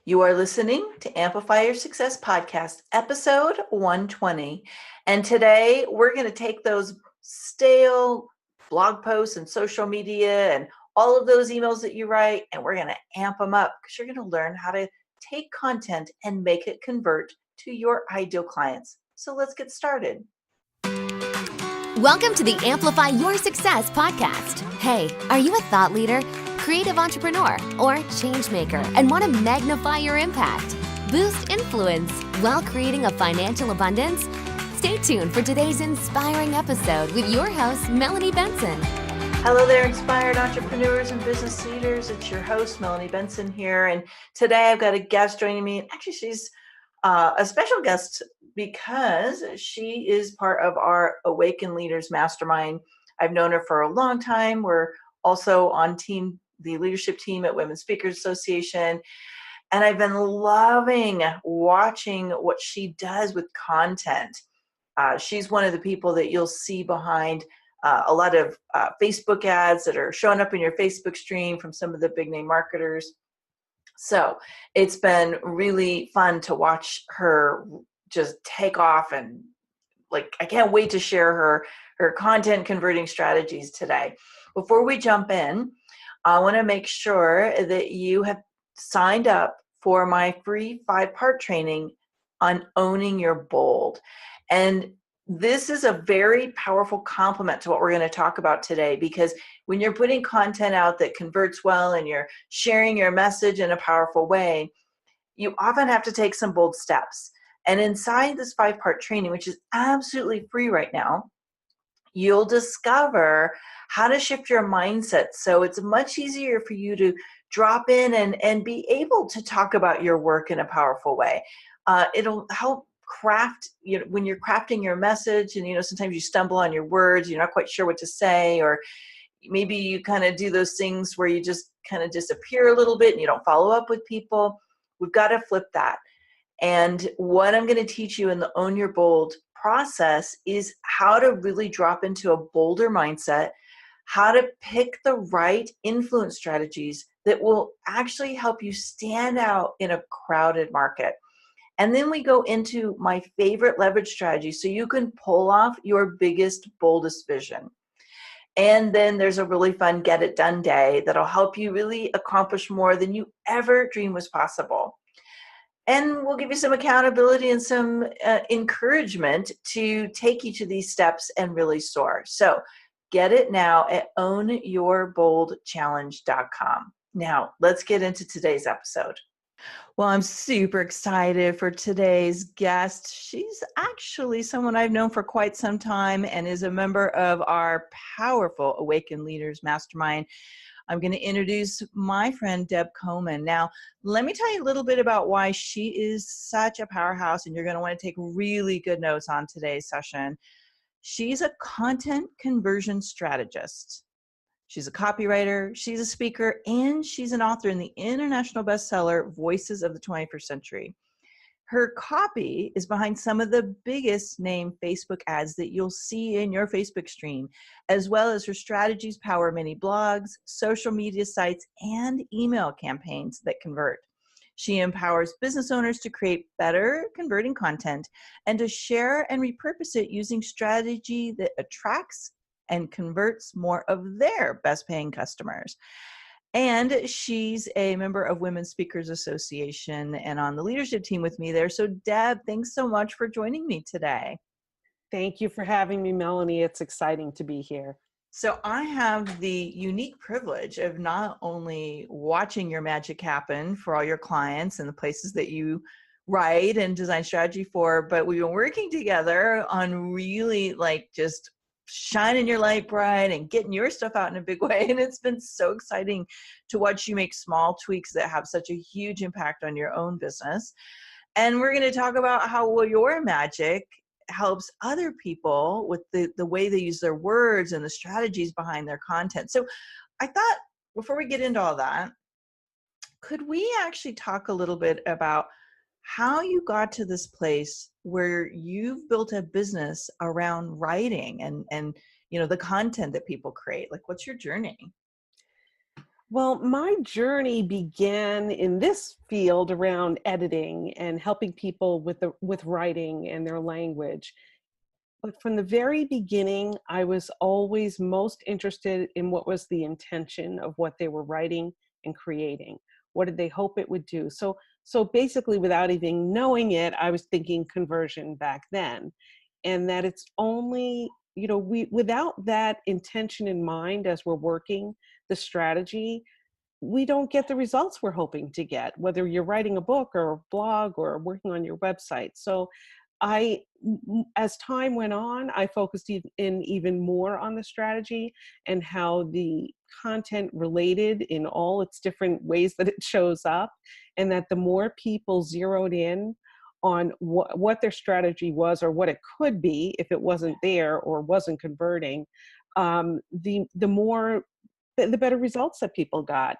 You are listening to Amplify Your Success Podcast, episode 120. And today we're going to take those stale blog posts and social media and all of those emails that you write, and we're going to amp them up because you're going to learn how to take content and make it convert to your ideal clients. So let's get started. Welcome to the Amplify Your Success Podcast. Hey, are you a thought leader, creative entrepreneur, or change maker and want to magnify your impact, boost influence while creating a financial abundance? Stay tuned for today's inspiring episode with your host, Melanie Benson. Hello there, inspired entrepreneurs and business leaders. It's your host, Melanie Benson here. And today I've got a guest joining me. Actually, she's a special guest because she is part of our Awaken Leaders Mastermind. I've known her for a long time. We're also on the leadership team at Women Speakers Association. And I've been loving watching what she does with content. She's one of the people that you'll see behind a lot of Facebook ads that are showing up in your Facebook stream from some of the big name marketers. So it's been really fun to watch her just take off, and I can't wait to share her content converting strategies today. Before we jump in, I want to make sure that you have signed up for my free 5-part training on owning your bold. And this is a very powerful complement to what we're going to talk about today, because when you're putting content out that converts well and you're sharing your message in a powerful way, you often have to take some bold steps. And inside this 5-part training, which is absolutely free right now, you'll discover how to shift your mindset so it's much easier for you to drop in and be able to talk about your work in a powerful way. It'll help craft, when you're crafting your message, and sometimes you stumble on your words, you're not quite sure what to say, or maybe you kind of do those things where you just kind of disappear a little bit and you don't follow up with people. We've got to flip that. And what I'm going to teach you in the Own Your Bold process is how to really drop into a bolder mindset, how to pick the right influence strategies that will actually help you stand out in a crowded market. And then we go into my favorite leverage strategy so you can pull off your biggest, boldest vision. And then there's a really fun Get It Done day that'll help you really accomplish more than you ever dreamed was possible. And we'll give you some accountability and some encouragement to take each of these steps and really soar. So get it now at ownyourboldchallenge.com. Now, let's get into today's episode. Well, I'm super excited for today's guest. She's actually someone I've known for quite some time and is a member of our powerful Awaken Leaders Mastermind. I'm going to introduce my friend, Deb Coman. Now, let me tell you a little bit about why she is such a powerhouse, and you're going to want to take really good notes on today's session. She's a content conversion strategist. She's a copywriter, she's a speaker, and she's an author in the international bestseller, Voices of the 21st Century. Her copy is behind some of the biggest name Facebook ads that you'll see in your Facebook stream, as well as her strategies power many blogs, social media sites, and email campaigns that convert. She empowers business owners to create better converting content and to share and repurpose it using strategy that attracts and converts more of their best paying customers. And she's a member of Women Speakers Association and on the leadership team with me there. So Deb, thanks so much for joining me today. Thank you for having me, Melanie. It's exciting to be here. So I have the unique privilege of not only watching your magic happen for all your clients and the places that you write and design strategy for, but we've been working together on really just shining your light bright and getting your stuff out in a big way. And it's been so exciting to watch you make small tweaks that have such a huge impact on your own business. And we're going to talk about how your magic helps other people with the way they use their words and the strategies behind their content. So I thought, before we get into all that, could we actually talk a little bit about how you got to this place where you've built a business around writing and the content that people create? What's your journey? Well, my journey began in this field around editing and helping people with writing and their language. But from the very beginning, I was always most interested in what was the intention of what they were writing and creating. What did they hope it would do? So basically, without even knowing it, I was thinking conversion back then, and that it's only, we without that intention in mind as we're working the strategy, we don't get the results we're hoping to get, whether you're writing a book or a blog or working on your website. So as time went on, I focused in even more on the strategy and how the content related in all its different ways that it shows up, and that the more people zeroed in on what their strategy was or what it could be if it wasn't there or wasn't converting, the better results that people got.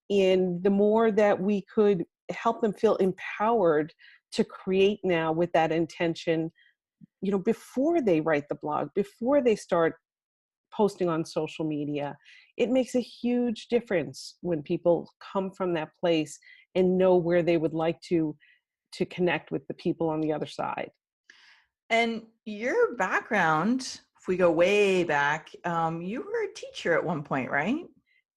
And the more that we could help them feel empowered to create now with that intention, before they write the blog, before they start posting on social media, it makes a huge difference when people come from that place and know where they would like to connect with the people on the other side. And your background, if we go way back, you were a teacher at one point, right?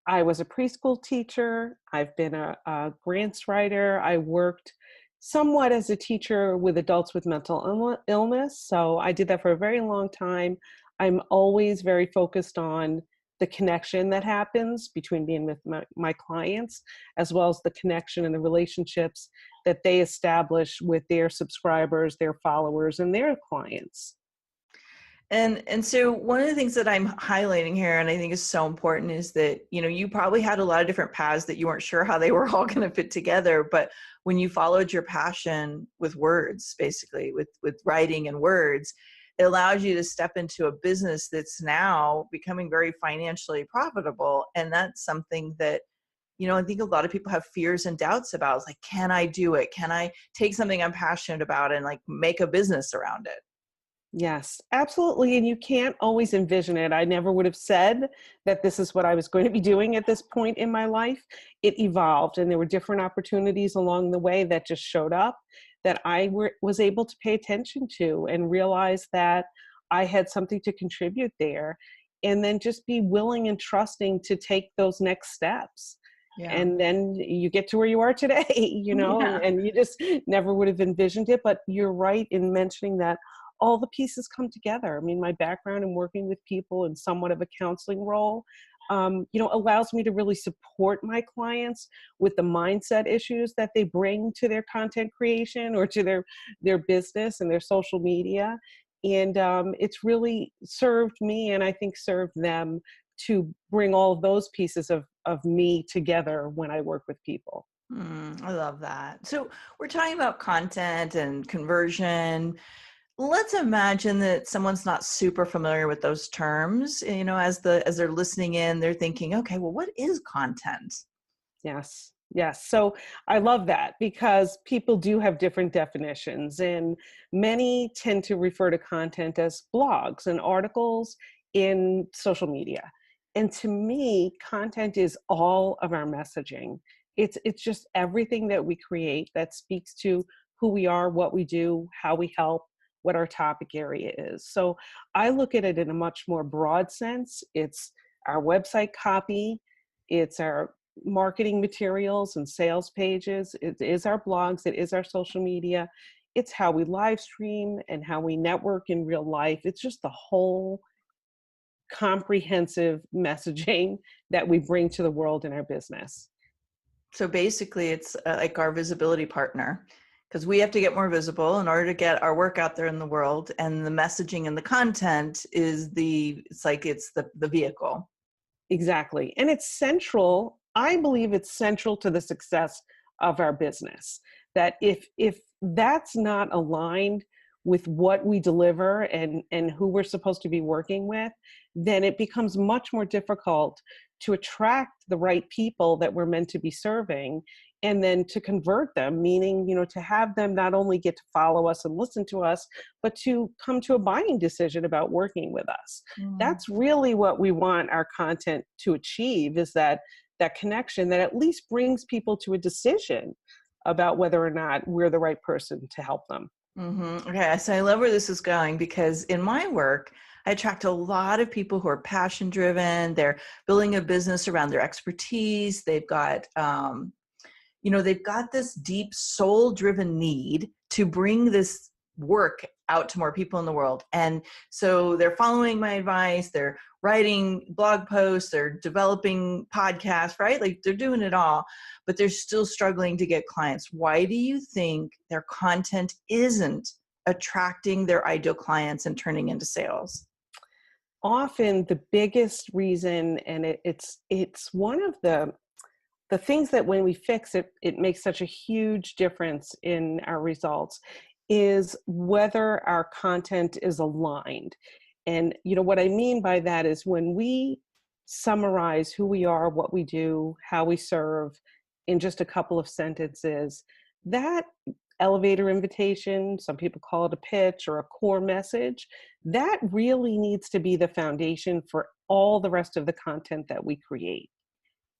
I was a preschool teacher. I've been a grants writer. I worked somewhat as a teacher with adults with mental illness. So I did that for a very long time. I'm always very focused on the connection that happens between me and with my clients, as well as the connection and the relationships that they establish with their subscribers, their followers, and their clients. And so one of the things that I'm highlighting here, and I think is so important, is that, you probably had a lot of different paths that you weren't sure how they were all going to fit together. But when you followed your passion with words, basically with writing and words, it allows you to step into a business that's now becoming very financially profitable. And that's something that, I think a lot of people have fears and doubts about. It's like, can I do it? Can I take something I'm passionate about and like make a business around it? Yes, absolutely. And you can't always envision it. I never would have said that this is what I was going to be doing at this point in my life. It evolved, and there were different opportunities along the way that just showed up that was able to pay attention to and realize that I had something to contribute there, and then just be willing and trusting to take those next steps. Yeah. And then you get to where you are today, Yeah. and you just never would have envisioned it. But you're right in mentioning that all the pieces come together. I mean, my background in working with people in somewhat of a counseling role, allows me to really support my clients with the mindset issues that they bring to their content creation or to their business and their social media. And it's really served me, and I think served them, to bring all of those pieces of me together when I work with people. I love that. So we're talking about content and conversion. Let's imagine that someone's not super familiar with those terms. As they're listening in, they're thinking, okay, well, what is content? Yes. Yes. So I love that, because people do have different definitions, and many tend to refer to content as blogs and articles in social media. And to me, content is all of our messaging. It's just everything that we create that speaks to who we are, what we do, how we help, what our topic area is. So I look at it in a much more broad sense. It's our website copy, it's our marketing materials and sales pages, it is our blogs, it is our social media, it's how we live stream and how we network in real life. It's just the whole comprehensive messaging that we bring to the world in our business. So basically, it's like our visibility partner, because we have to get more visible in order to get our work out there in the world. And the messaging and the content is the vehicle. Exactly. And it's central. I believe it's central to the success of our business. That if that's not aligned with what we deliver and who we're supposed to be working with, then it becomes much more difficult to attract the right people that we're meant to be serving, and then to convert them, meaning, to have them not only get to follow us and listen to us, but to come to a buying decision about working with us. That's really what we want our content to achieve, is that that connection that at least brings people to a decision about whether or not we're the right person to help them. Okay, so I love where this is going, because in my work, I attract a lot of people who are passion driven. They're building a business around their expertise. They've got, they've got this deep soul driven need to bring this work out to more people in the world. And so they're following my advice. They're writing blog posts, they're developing podcasts, right? Like they're doing it all, but they're still struggling to get clients. Why do you think their content isn't attracting their ideal clients and turning into sales? Often the biggest reason, and it's one of the things that when we fix it, it makes such a huge difference in our results, is whether our content is aligned. And what I mean by that is when we summarize who we are, what we do, how we serve in just a couple of sentences, that elevator invitation, some people call it a pitch or a core message, that really needs to be the foundation for all the rest of the content that we create.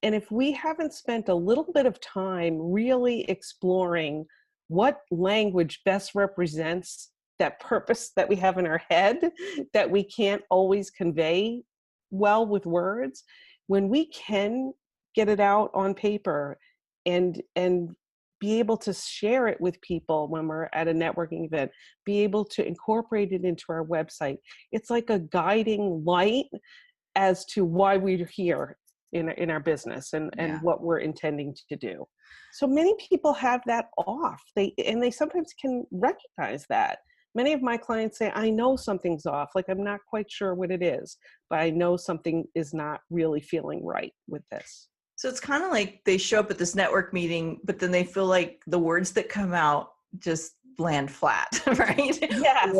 And if we haven't spent a little bit of time really exploring what language best represents that purpose that we have in our head that we can't always convey well with words, when we can get it out on paper and be able to share it with people when we're at a networking event, be able to incorporate it into our website, it's like a guiding light as to why we're here in our business and what we're intending to do. So many people have that off. They sometimes can recognize that. Many of my clients say, I know something's off. Like, I'm not quite sure what it is, but I know something is not really feeling right with this. So it's kind of like they show up at this network meeting, but then they feel like the words that come out just land flat, right? Yes.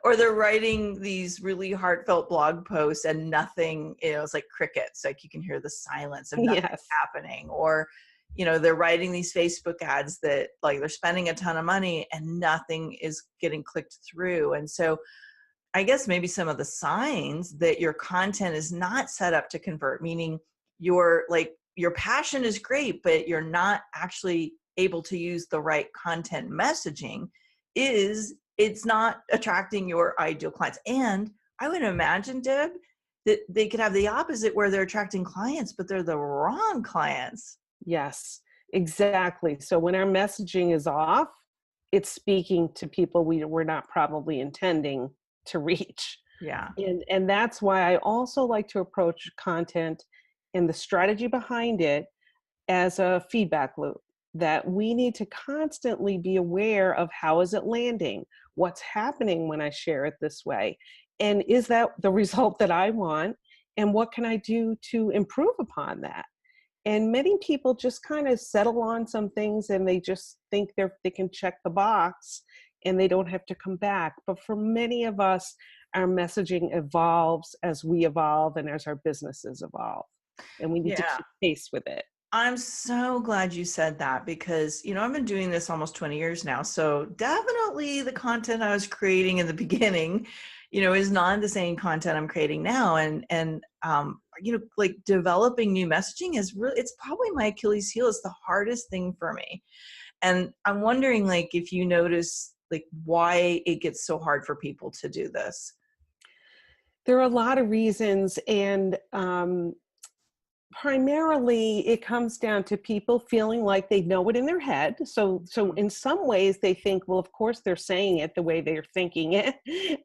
Or they're writing these really heartfelt blog posts and nothing, it's like crickets, like you can hear the silence of nothing happening. Or, they're writing these Facebook ads that like they're spending a ton of money and nothing is getting clicked through. And so I guess maybe some of the signs that your content is not set up to convert, meaning your passion is great, but you're not actually able to use the right content messaging, is it's not attracting your ideal clients. And I would imagine, Deb, that they could have the opposite where they're attracting clients, but they're the wrong clients. Yes, exactly. So when our messaging is off, it's speaking to people we're not probably intending to reach. Yeah. And that's why I also like to approach content and the strategy behind it as a feedback loop, that we need to constantly be aware of how is it landing, what's happening when I share it this way, and is that the result that I want, and what can I do to improve upon that? And many people just kind of settle on some things and they just think they can check the box and they don't have to come back. But for many of us, our messaging evolves as we evolve and as our businesses evolve. And we need to keep pace with it. I'm so glad you said that, because, I've been doing this almost 20 years now. So definitely the content I was creating in the beginning, is not the same content I'm creating now. And like developing new messaging it's probably my Achilles heel. It's the hardest thing for me. And I'm wondering, like, if you notice, like, why it gets so hard for people to do this. There are a lot of reasons. And, primarily it comes down to people feeling like they know it in their head. So in some ways they think, well, of course they're saying it the way they're thinking it,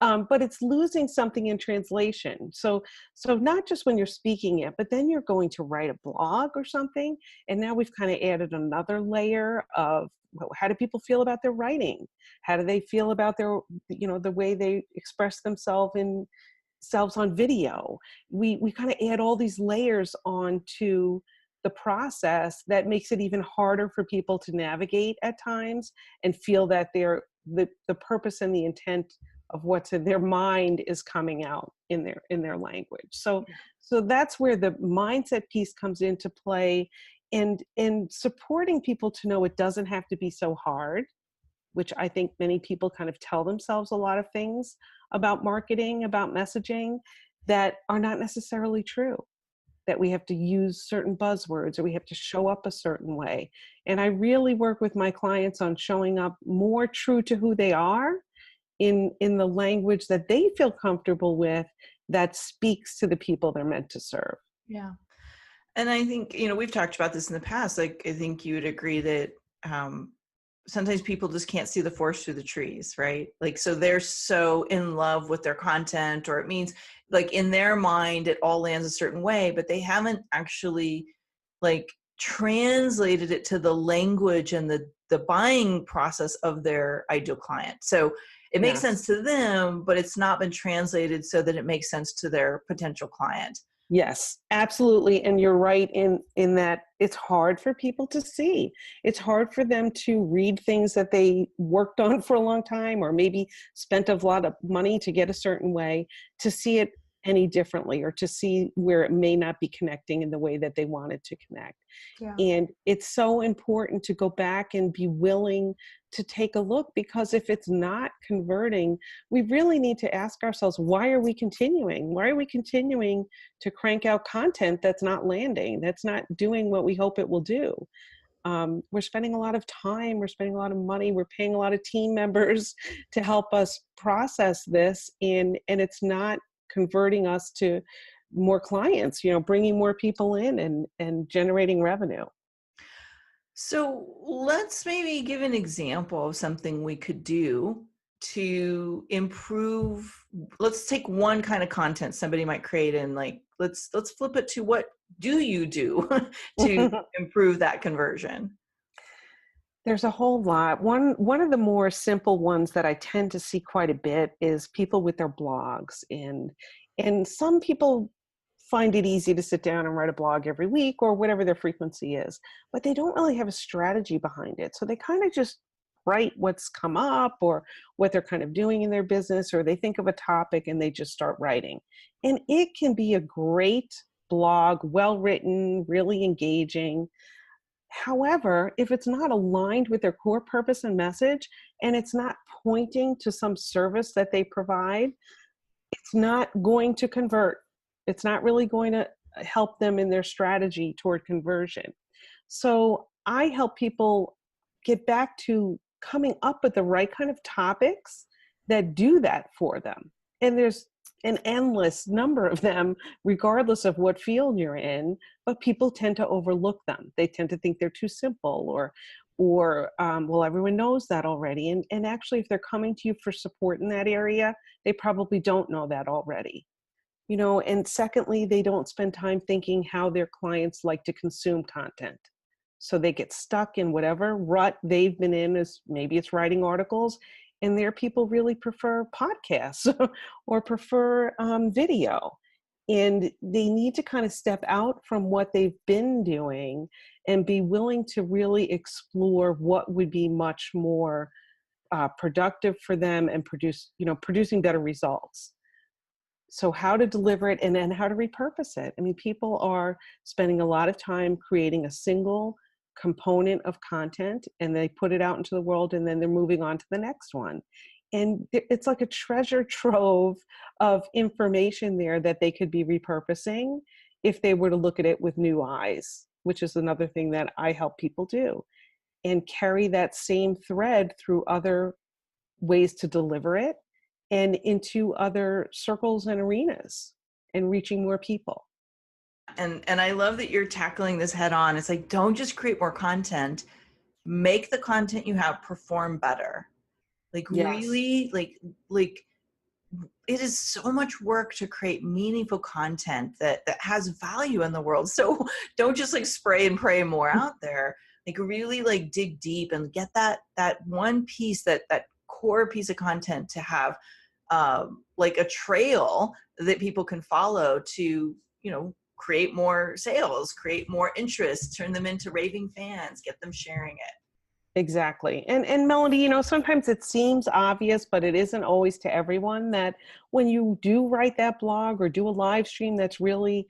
but it's losing something in translation. So not just when you're speaking it, but then you're going to write a blog or something. And now we've kind of added another layer of, well, how do people feel about their writing? How do they feel about their, the way they express themselves on video? We kind of add all these layers onto the process that makes it even harder for people to navigate at times and feel that the purpose and the intent of what's in their mind is coming out in their language. So that's where the mindset piece comes into play, and supporting people to know it doesn't have to be so hard, which I think many people kind of tell themselves a lot of things about marketing, about messaging, that are not necessarily true. that we have to use certain buzzwords or we have to show up a certain way. And I really work with my clients on showing up more true to who they are in the language that they feel comfortable with, that speaks to the people they're meant to serve. Yeah. And I think, we've talked about this in the past. Like, I think you would agree that sometimes people just can't see the forest through the trees, right? Like, so they're so in love with their content, or it means like in their mind, it all lands a certain way, but they haven't actually like translated it to the language and the buying process of their ideal client. So it makes Yes. sense to them, but it's not been translated so that it makes sense to their potential client. Yes, absolutely. And you're right in that it's hard for people to see. It's hard for them to read things that they worked on for a long time, or maybe spent a lot of money to get a certain way, to see it any differently, or to see where it may not be connecting in the way that they wanted to connect. Yeah. And it's so important to go back and be willing to take a look, because if it's not converting, we really need to ask ourselves, why are we continuing? Why are we continuing to crank out content that's not landing, that's not doing what we hope it will do? We're spending a lot of time, we're spending a lot of money, we're paying a lot of team members to help us process this, and it's not converting us to more clients, bringing more people in and generating revenue. So let's maybe give an example of something we could do to improve. Let's take one kind of content somebody might create, and like let's flip it to what do you do to improve that conversion? There's a whole lot. One of the more simple ones that I tend to see quite a bit is people with their blogs, and some people find it easy to sit down and write a blog every week or whatever their frequency is, but they don't really have a strategy behind it. So they kind of just write what's come up or what they're kind of doing in their business, or they think of a topic and they just start writing. And it can be a great blog, well written, really engaging. However, if it's not aligned with their core purpose and message, and it's not pointing to some service that they provide, it's not going to convert. It's not really going to help them in their strategy toward conversion. So I help people get back to coming up with the right kind of topics that do that for them. And there's an endless number of them, regardless of what field you're in, but people tend to overlook them. They tend to think they're too simple, or well, everyone knows that already. And actually, if they're coming to you for support in that area, they probably don't know that already. And secondly, they don't spend time thinking how their clients like to consume content. So they get stuck in whatever rut they've been in, as maybe it's writing articles, and their people really prefer podcasts or prefer video. And they need to kind of step out from what they've been doing and be willing to really explore what would be much more productive for them and producing better results. So how to deliver it and then how to repurpose it. I mean, people are spending a lot of time creating a single component of content, and they put it out into the world, and then they're moving on to the next one. And it's like a treasure trove of information there that they could be repurposing if they were to look at it with new eyes, which is another thing that I help people do, and carry that same thread through other ways to deliver it and into other circles and arenas and reaching more people. And I love that you're tackling this head on. It's like, don't just create more content, make the content you have perform better. Like Yes. really, like it is so much work to create meaningful content that has value in the world. So don't just like spray and pray more out there. Like really like dig deep and get that one piece, that core piece of content to have like a trail that people can follow to, create more sales, create more interest, turn them into raving fans, get them sharing it. Exactly. And Melanie, sometimes it seems obvious, but it isn't always to everyone, that when you do write that blog or do a live stream that's really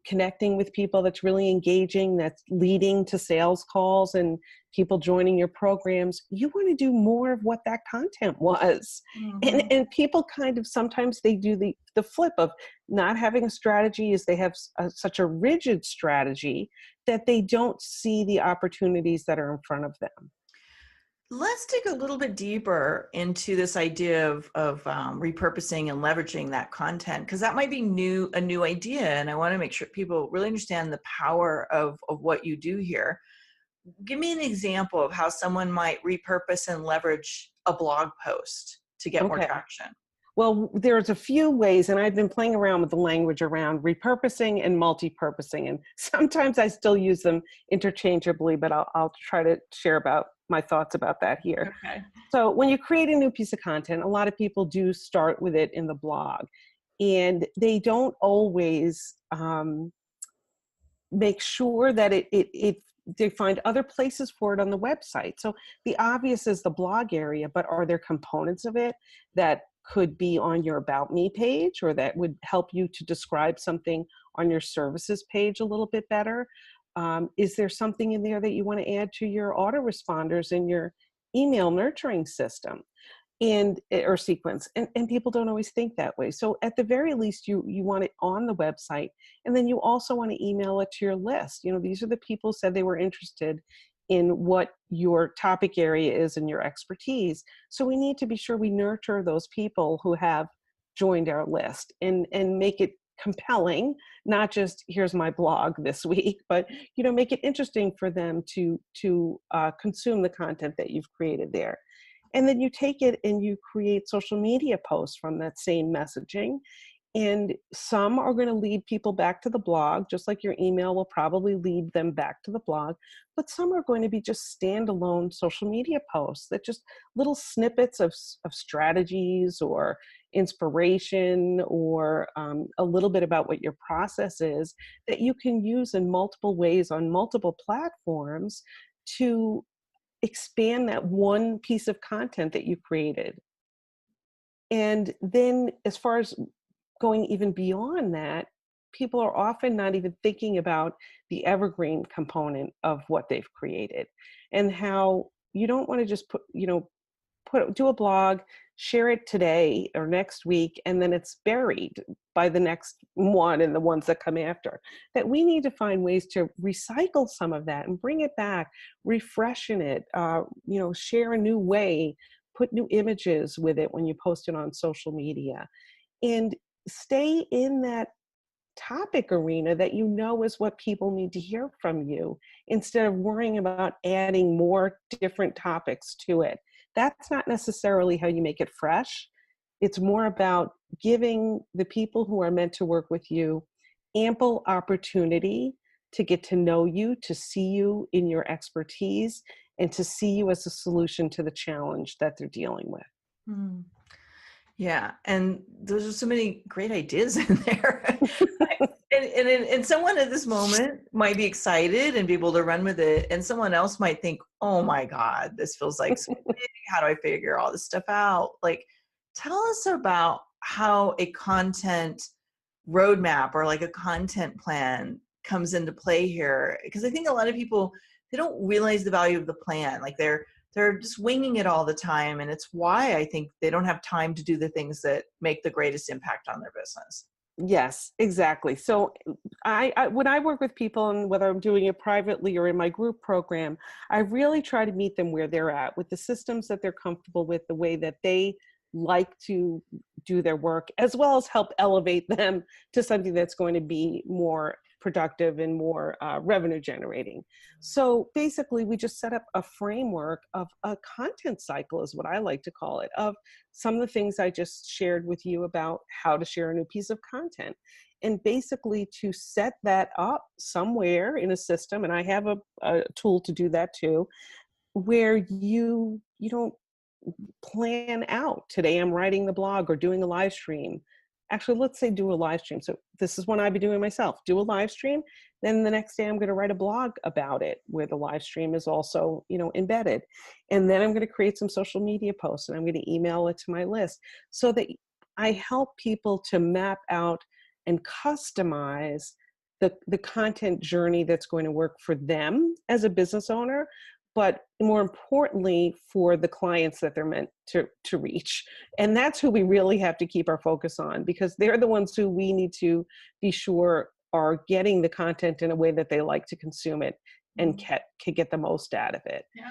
connecting with people, that's really engaging, that's leading to sales calls and people joining your programs, you want to do more of what that content was. Mhm. And people kind of, sometimes they do the flip of not having a strategy, is they have such a rigid strategy that they don't see the opportunities that are in front of them. Let's dig a little bit deeper into this idea of repurposing and leveraging that content, because that might be a new idea, and I want to make sure people really understand the power of what you do here. Give me an example of how someone might repurpose and leverage a blog post to get more Okay. traction. Well, there's a few ways, and I've been playing around with the language around repurposing and multi-purposing, and sometimes I still use them interchangeably, but I'll try to share about my thoughts about that here. Okay. So when you create a new piece of content, a lot of people do start with it in the blog, and they don't always make sure that they find other places for it on the website. So the obvious is the blog area, but are there components of it that could be on your About Me page, or that would help you to describe something on your services page a little bit better? Is there something in there that you want to add to your autoresponders in your email nurturing system or sequence? And people don't always think that way. So at the very least, you want it on the website, and then you also want to email it to your list. These are the people who said they were interested in what your topic area is and your expertise. So we need to be sure we nurture those people who have joined our list and make it compelling, not just here's my blog this week, but make it interesting for them to consume the content that you've created there. And then you take it and you create social media posts from that same messaging. And some are going to lead people back to the blog, just like your email will probably lead them back to the blog. But some are going to be just standalone social media posts that just little snippets of strategies or inspiration, or a little bit about what your process is, that you can use in multiple ways on multiple platforms to expand that one piece of content that you created. And then as far as going even beyond that, people are often not even thinking about the evergreen component of what they've created, and how you don't want to just do a blog, share it today or next week, and then it's buried by the next one and the ones that come after. That we need to find ways to recycle some of that and bring it back, refreshen it, share a new way, put new images with it when you post it on social media, and stay in that topic arena that is what people need to hear from you, instead of worrying about adding more different topics to it. That's not necessarily how you make it fresh. It's more about giving the people who are meant to work with you ample opportunity to get to know you, to see you in your expertise, and to see you as a solution to the challenge that they're dealing with. Hmm. Yeah, and those are so many great ideas in there. And someone at this moment might be excited and be able to run with it, and someone else might think, "Oh my God, this feels like so big. How do I figure all this stuff out?" Like, tell us about how a content roadmap or like a content plan comes into play here, because I think a lot of people, they don't realize the value of the plan. Like they're just winging it all the time. And it's why I think they don't have time to do the things that make the greatest impact on their business. Yes, exactly. So I when I work with people, and whether I'm doing it privately or in my group program, I really try to meet them where they're at, with the systems that they're comfortable with, the way that they like to do their work, as well as help elevate them to something that's going to be more productive and more revenue generating. So basically, we just set up a framework of a content cycle, is what I like to call it, of some of the things I just shared with you about how to share a new piece of content. And basically to set that up somewhere in a system, and I have a tool to do that too, where you don't plan out, today I'm writing the blog or doing a live stream. Actually, let's say do a live stream. So this is one I'd be doing myself. Do a live stream. Then the next day I'm going to write a blog about it, where the live stream is also, embedded. And then I'm going to create some social media posts, and I'm going to email it to my list, so that I help people to map out and customize the content journey that's going to work for them as a business owner, but more importantly for the clients that they're meant to reach. And that's who we really have to keep our focus on, because they're the ones who we need to be sure are getting the content in a way that they like to consume it and can get the most out of it. Yeah.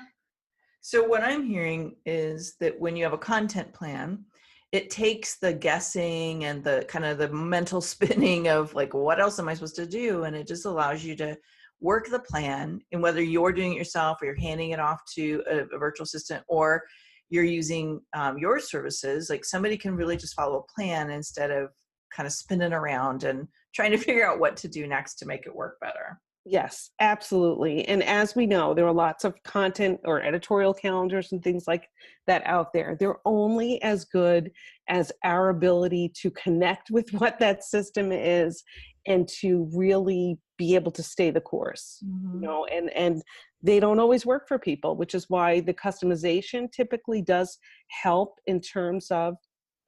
So what I'm hearing is that when you have a content plan, it takes the guessing and the kind of the mental spinning of like, what else am I supposed to do? And it just allows you to work the plan, and whether you're doing it yourself or you're handing it off to a virtual assistant, or you're using your services, like somebody can really just follow a plan instead of kind of spinning around and trying to figure out what to do next to make it work better. Yes, absolutely. And as we know, there are lots of content or editorial calendars and things like that out there. They're only as good as our ability to connect with what that system is and to really be able to stay the course. You know, and they don't always work for people, which is why the customization typically does help in terms of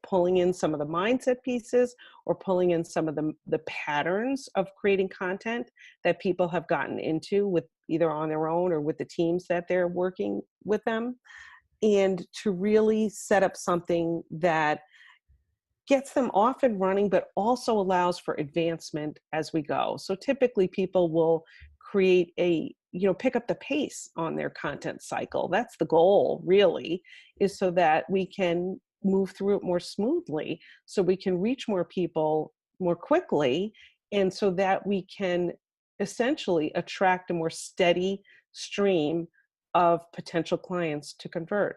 pulling in some of the mindset pieces or pulling in some of the patterns of creating content that people have gotten into with either on their own or with the teams that they're working with them, and to really set up something that gets them off and running, but also allows for advancement as we go. So typically people will create pick up the pace on their content cycle. That's the goal, really, is so that we can move through it more smoothly, so we can reach more people more quickly, and so that we can essentially attract a more steady stream of potential clients to convert.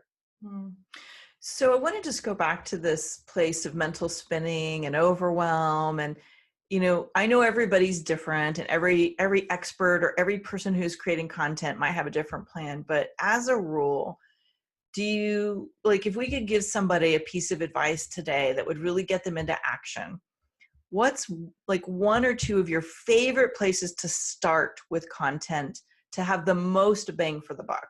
So I want to just go back to this place of mental spinning and overwhelm. And, I know everybody's different, and every expert or every person who's creating content might have a different plan. But as a rule, do you, like, if we could give somebody a piece of advice today that would really get them into action, what's like one or two of your favorite places to start with content to have the most bang for the buck?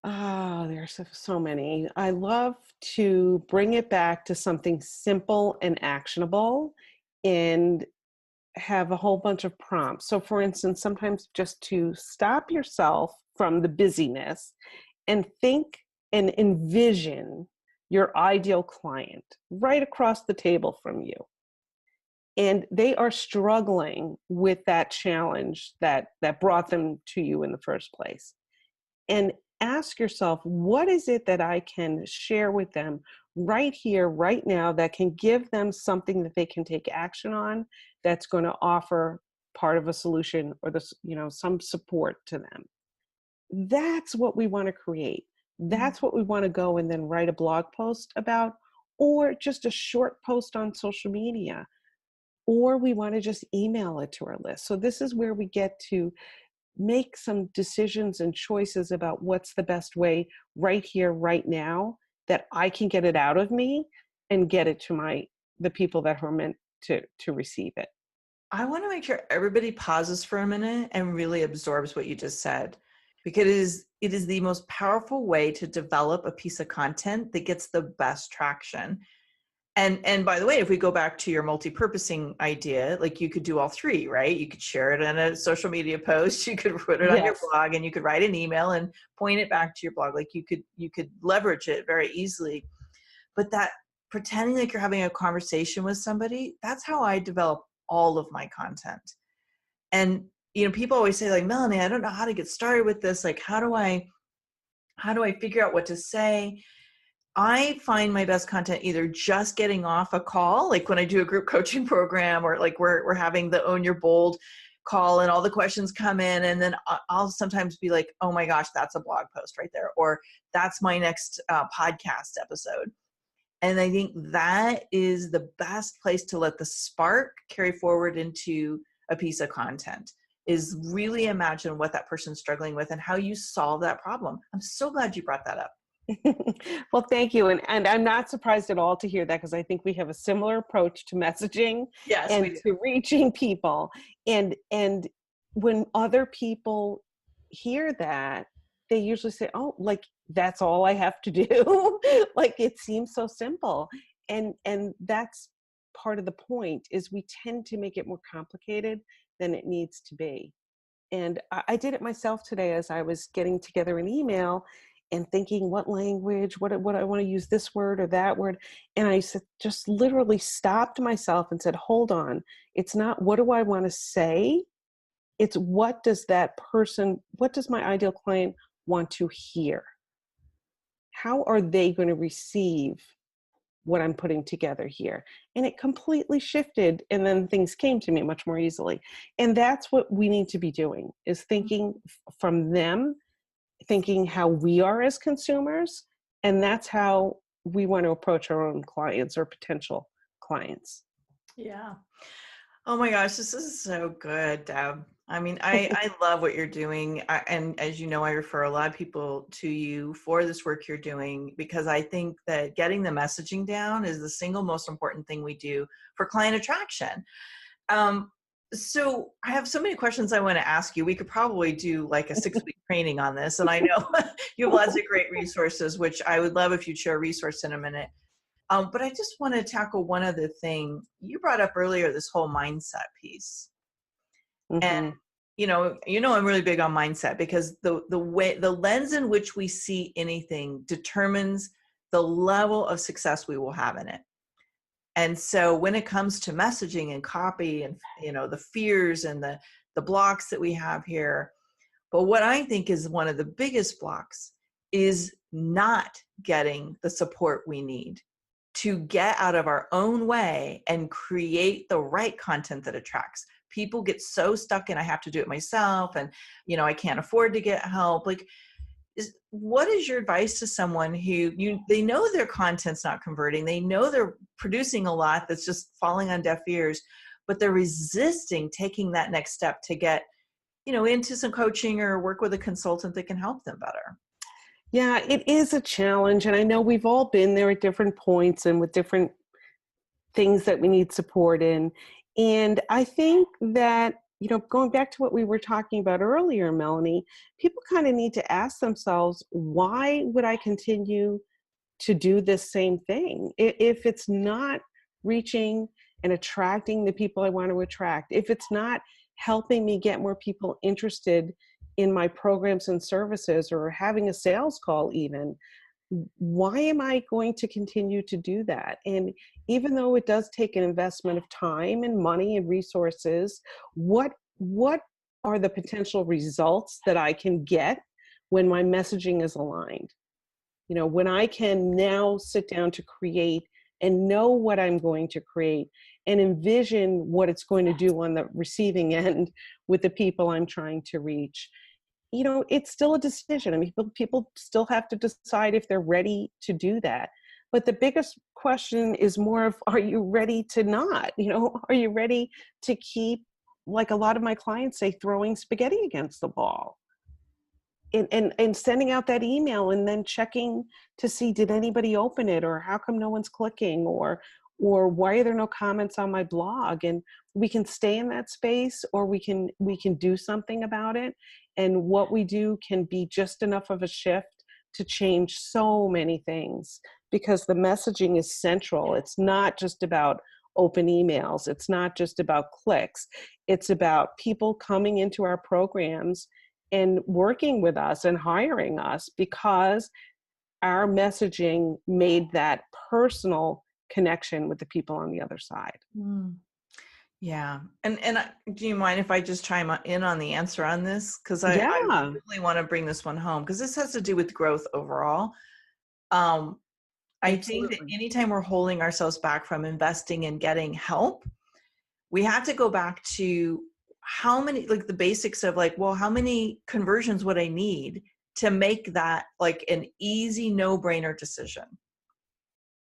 Oh, there's so many. I love to bring it back to something simple and actionable and have a whole bunch of prompts. So for instance, sometimes just to stop yourself from the busyness and think and envision your ideal client right across the table from you. And they are struggling with that challenge that brought them to you in the first place. And ask yourself, what is it that I can share with them right here, right now, that can give them something that they can take action on, that's going to offer part of a solution or some support to them. That's what we want to create. That's what we want to go and then write a blog post about, or just a short post on social media, or we want to just email it to our list. So this is where we get to make some decisions and choices about what's the best way right here, right now, that I can get it out of me and get it to the people that are meant to receive it. I want to make sure everybody pauses for a minute and really absorbs what you just said, because it is the most powerful way to develop a piece of content that gets the best traction. And by the way, if we go back to your multi-purposing idea, like you could do all three, right? You could share it in a social media post, you could put it on your blog, and you could write an email and point it back to your blog. Like you could leverage it very easily. But that pretending like you're having a conversation with somebody, that's how I develop all of my content. And people always say, like, Melanie, I don't know how to get started with this. Like, how do I figure out what to say? I find my best content either just getting off a call, like when I do a group coaching program, or like we're having the Own Your Bold call and all the questions come in, and then I'll sometimes be like, oh my gosh, that's a blog post right there, or that's my next podcast episode. And I think that is the best place to let the spark carry forward into a piece of content, is really imagine what that person's struggling with and how you solve that problem. I'm so glad you brought that up. Well, thank you. And I'm not surprised at all to hear that, because I think we have a similar approach to messaging and to reaching people. And when other people hear that, they usually say, oh, like, that's all I have to do. Like, it seems so simple. And that's part of the point is we tend to make it more complicated than it needs to be. And I did it myself today as I was getting together an email and thinking what language, what I want to use, this word or that word. And I said, just literally stopped myself and said, hold on. It's not what do I want to say? It's what does my ideal client want to hear? How are they going to receive what I'm putting together here? And it completely shifted. And then things came to me much more easily. And that's what we need to be doing, is thinking from them, thinking how we are as consumers. And that's how we want to approach our own clients or potential clients. Yeah. Oh my gosh, this is so good, Deb. I mean, I love what you're doing. And as you know, I refer a lot of people to you for this work you're doing, because I think that getting the messaging down is the single most important thing we do for client attraction. So I have so many questions I want to ask you. We could probably do like a 6-week training on this. And I know you have lots of great resources, which I would love if you'd share a resource in a minute. But I just want to tackle one other thing. You brought up earlier this whole mindset piece. Mm-hmm. And you know, I'm really big on mindset, because the lens in which we see anything determines the level of success we will have in it. And so when it comes to messaging and copy and, you know, the fears and the blocks that we have here, but what I think is one of the biggest blocks is not getting the support we need to get out of our own way and create the right content that attracts. People get so stuck in, I have to do it myself, and, you know, I can't afford to get help. Like, what is your advice to someone who they know their content's not converting, they know they're producing a lot that's just falling on deaf ears, but they're resisting taking that next step to get, you know, into some coaching or work with a consultant that can help them better? Yeah, it is a challenge. And I know we've all been there at different points and with different things that we need support in. And I think that, you know, going back to what we were talking about earlier, Melanie, people kind of need to ask themselves, why would I continue to do this same thing if it's not reaching and attracting the people I want to attract, if it's not helping me get more people interested in my programs and services, or having a sales call even? Why am I going to continue to do that? And even though it does take an investment of time and money and resources, what are the potential results that I can get when my messaging is aligned? You know, when I can now sit down to create and know what I'm going to create and envision what it's going to do on the receiving end with the people I'm trying to reach. You know, it's still a decision. I mean, people still have to decide if they're ready to do that. But the biggest question is more of, are you ready to not? You know, are you ready to keep, like a lot of my clients say, throwing spaghetti against the wall? And sending out that email and then checking to see, did anybody open it, or how come no one's clicking, or why are there no comments on my blog? And we can stay in that space, or we can do something about it. And what we do can be just enough of a shift to change so many things, because the messaging is central. It's not just about open emails. It's not just about clicks. It's about people coming into our programs and working with us and hiring us because our messaging made that personal connection with the people on the other side. Mm. Yeah. And do you mind if I just chime in on the answer on this? Because I really want to bring this one home, because this has to do with growth overall. I think that anytime we're holding ourselves back from investing and getting help, we have to go back to how many, like the basics of like, well, how many conversions would I need to make that like an easy no-brainer decision?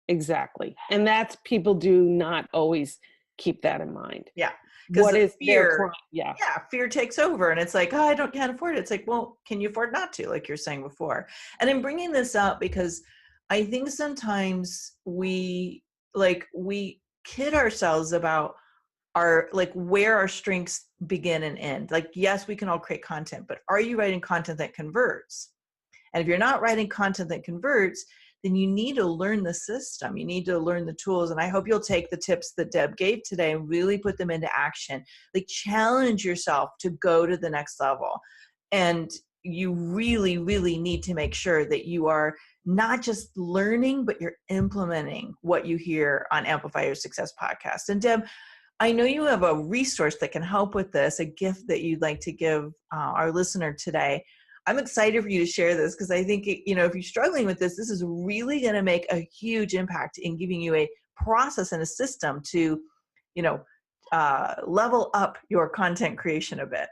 Exactly. And that's, people do not always keep that in mind. Yeah. What is fear? Yeah. Fear takes over, and it's like, oh, I can't afford it. It's like, well, can you afford not to, like you're saying before? And I'm bringing this up because I think sometimes we kid ourselves about where our strengths begin and end. Like, yes, we can all create content, but are you writing content that converts? And if you're not writing content that converts, then you need to learn the system. You need to learn the tools. And I hope you'll take the tips that Deb gave today and really put them into action. Like, challenge yourself to go to the next level. And you really, really need to make sure that you are not just learning, but you're implementing what you hear on Amplify Your Success podcast. And Deb, I know you have a resource that can help with this, a gift that you'd like to give our listener today. I'm excited for you to share this because I think, if you're struggling with this, this is really going to make a huge impact in giving you a process and a system to, level up your content creation a bit.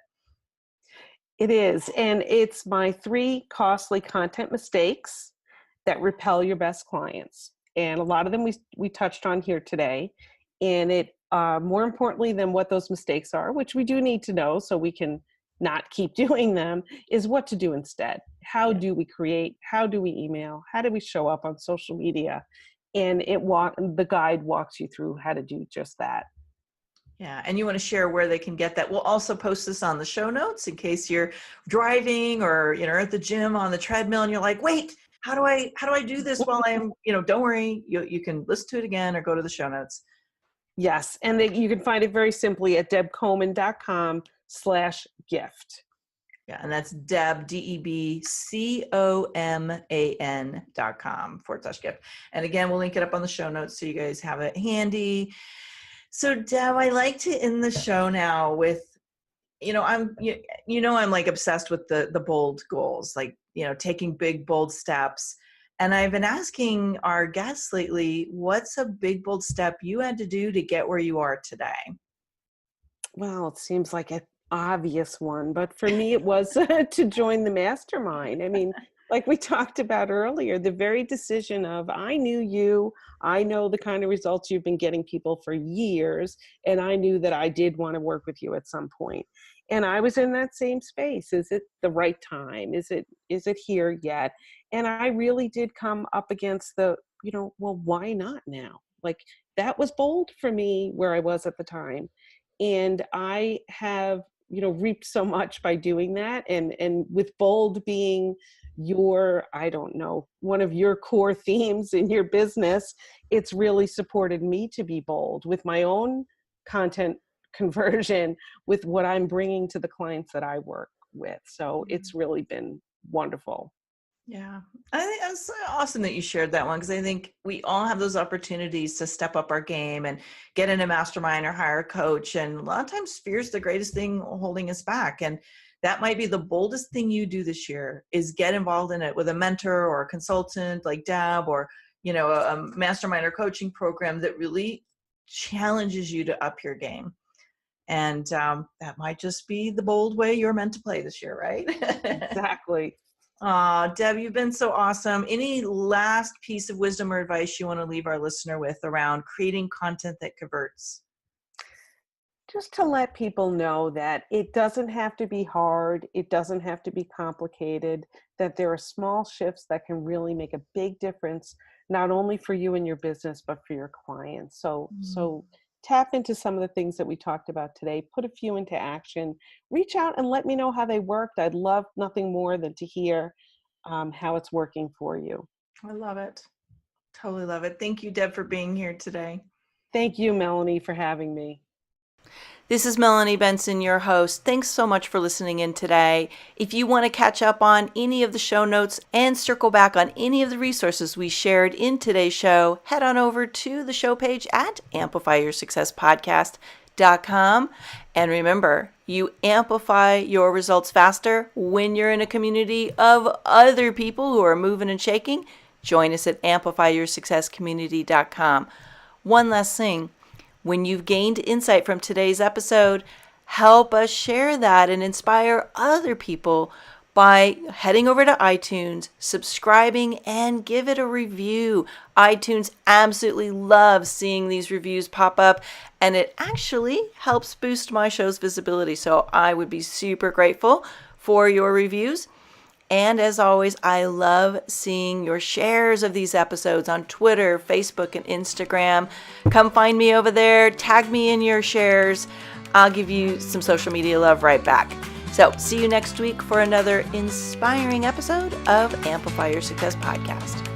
It is. And it's my 3 costly content mistakes that repel your best clients. And a lot of them we touched on here today. And it, more importantly than what those mistakes are, which we do need to know so we can not keep doing them, is what to do instead. How do we create? How do we email? How do we show up on social media? And the guide walks you through how to do just that. Yeah, and you want to share where they can get that. We'll also post this on the show notes in case you're driving or at the gym on the treadmill and you're like, wait, how do I do this while I'm, don't worry, you can listen to it again or go to the show notes. Yes, and you can find it very simply at debcoman.com/gift. Yeah, and that's Deb, DebComan.com/gift. And again, we'll link it up on the show notes so you guys have it handy. So Deb, I like to end the show now with, I'm like obsessed with the bold goals, like, taking big, bold steps. And I've been asking our guests lately, what's a big, bold step you had to do to get where you are today? Well, it seems like an obvious one, but for me, it was to join the mastermind. I mean, like we talked about earlier, the very decision of, I knew you, I know the kind of results you've been getting people for years, and I knew that I did want to work with you at some point. And I was in that same space. Is it the right time? Is it here yet? And I really did come up against the, well, why not now? Like, that was bold for me where I was at the time. And I have, reaped so much by doing that. And with bold being your, one of your core themes in your business, it's really supported me to be bold with my own content conversion, with what I'm bringing to the clients that I work with. So it's really been wonderful. Yeah, I think that's awesome that you shared that one, because I think we all have those opportunities to step up our game and get in a mastermind or hire a coach. And a lot of times fear is the greatest thing holding us back. And that might be the boldest thing you do this year, is get involved in it with a mentor or a consultant like Deb, or, a mastermind or coaching program that really challenges you to up your game. And that might just be the bold way you're meant to play this year, right? Exactly. Deb, you've been so awesome. Any last piece of wisdom or advice you want to leave our listener with around creating content that converts? Just to let people know that it doesn't have to be hard. It doesn't have to be complicated, that there are small shifts that can really make a big difference, not only for you and your business, but for your clients. So tap into some of the things that we talked about today, put a few into action, reach out and let me know how they worked. I'd love nothing more than to hear how it's working for you. I love it. Totally love it. Thank you, Deb, for being here today. Thank you, Melanie, for having me. This is Melanie Benson, your host. Thanks so much for listening in today. If you want to catch up on any of the show notes and circle back on any of the resources we shared in today's show, head on over to the show page at amplifyyoursuccesspodcast.com. And remember, you amplify your results faster when you're in a community of other people who are moving and shaking. Join us at amplifyyoursuccesscommunity.com. One last thing. When you've gained insight from today's episode, help us share that and inspire other people by heading over to iTunes, subscribing, and give it a review. iTunes absolutely loves seeing these reviews pop up, and it actually helps boost my show's visibility. So I would be super grateful for your reviews. And as always, I love seeing your shares of these episodes on Twitter, Facebook, and Instagram. Come find me over there. Tag me in your shares. I'll give you some social media love right back. So see you next week for another inspiring episode of Amplify Your Success Podcast.